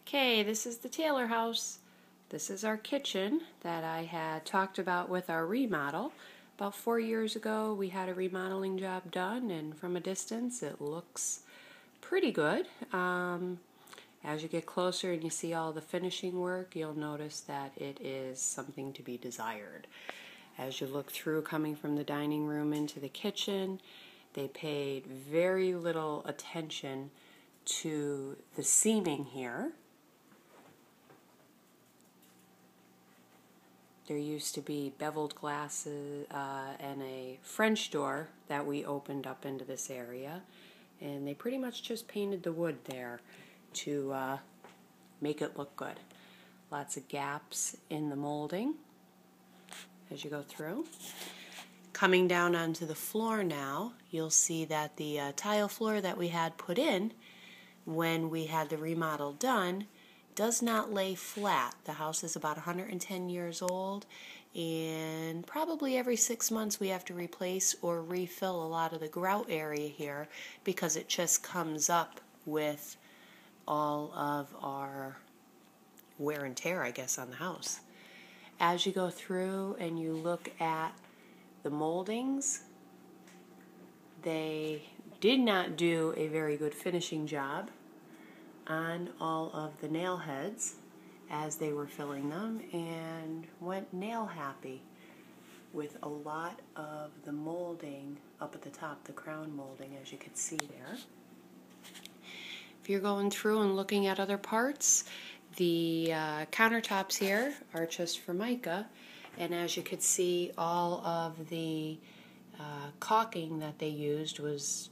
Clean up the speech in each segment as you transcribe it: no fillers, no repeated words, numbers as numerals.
Okay, this is the Taylor house. This is our kitchen that I had talked about with our remodel. About 4 years ago, we had a remodeling job done, and from a distance, it looks pretty good. As you get closer and you see all the finishing work, you'll notice that it is something to be desired. As you look through coming from the dining room into the kitchen, they paid very little attention to the seaming here. There used to be beveled glasses and a French door that we opened up into this area, and they pretty much just painted the wood there to make it look good. Lots of gaps in the molding as you go through. Coming down onto the floor now, you'll see that the tile floor that we had put in when we had the remodel done does not lay flat. The house is about 110 years old, and probably every 6 months we have to replace or refill a lot of the grout area here because it just comes up with all of our wear and tear, I guess, on the house. As you go through and you look at the moldings, they did not do a very good finishing job on all of the nail heads as they were filling them, and went nail happy with a lot of the molding up at the top, the crown molding, as you can see there. If you're going through and looking at other parts, the countertops here are just Formica, and as you could see, all of the caulking that they used was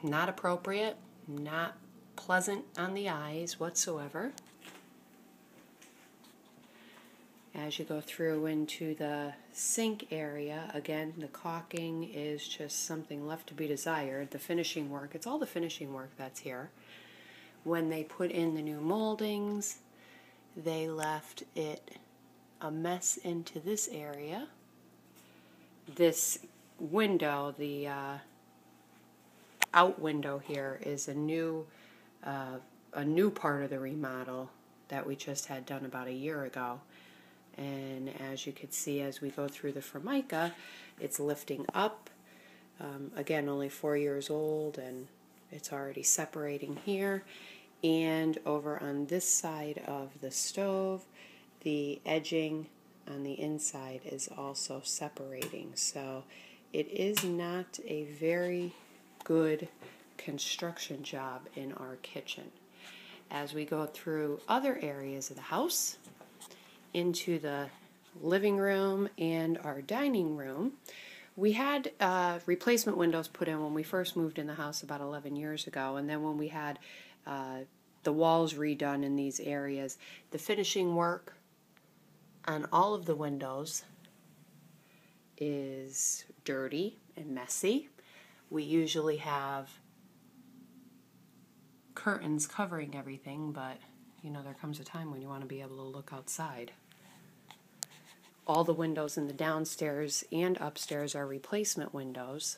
not appropriate, not pleasant on the eyes whatsoever. As you go through into the sink area, again, the caulking is just something left to be desired. The finishing work, it's all the finishing work that's here. When they put in the new moldings, they left it a mess into this area. This window, the out window here, is a new part of the remodel that we just had done about a year ago. And as you can see, as we go through the Formica, it's lifting up. Again, only 4 years old, and it's already separating here. And over on this side of the stove, the edging on the inside is also separating. So it is not a very good construction job in our kitchen. As we go through other areas of the house, into the living room and our dining room, we had replacement windows put in when we first moved in the house about 11 years ago, and then when we had the walls redone in these areas, the finishing work on all of the windows is dirty and messy. We usually have curtains covering everything, but you know, there comes a time when you want to be able to look outside. All the windows in the downstairs and upstairs are replacement windows,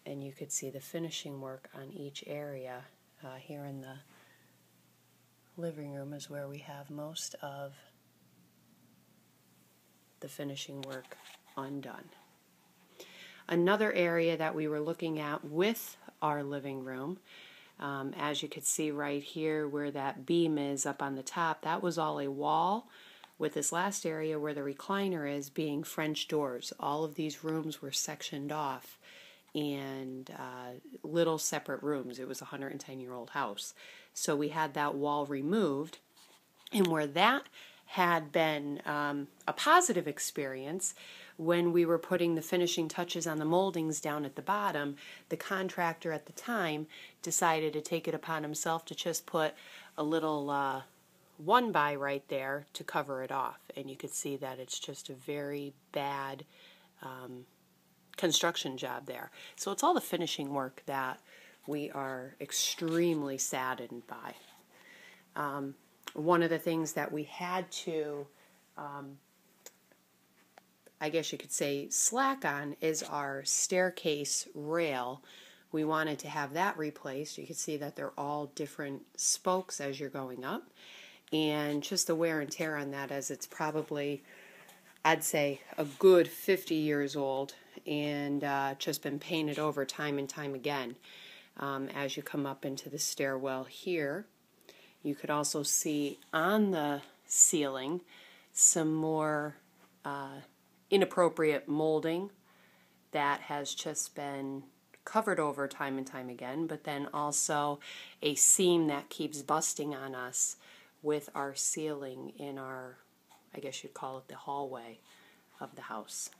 and you could see the finishing work on each area. Here in the living room is where we have most of the finishing work undone. Another area that we were looking at with our living room, as you could see right here where that beam is up on the top, that was all a wall, with this last area where the recliner is being French doors. All of these rooms were sectioned off and little separate rooms. It was a 110-year-old house. So we had that wall removed, and where that had been a positive experience, when we were putting the finishing touches on the moldings down at the bottom, the contractor at the time decided to take it upon himself to just put a little 1x right there to cover it off. And you could see that it's just a very bad construction job there. So it's all the finishing work that we are extremely saddened by. One of the things that we had to I guess you could say slack on, is our staircase rail we wanted to have that replaced. You can see that they're all different spokes as you're going up, and just the wear and tear on that, as it's probably, I'd say, a good 50 years old, and just been painted over time and time again. As you come up into the stairwell here, you could also see on the ceiling some more inappropriate molding that has just been covered over time and time again, but then also a seam that keeps busting on us with our ceiling in our, I guess you'd call it the hallway of the house.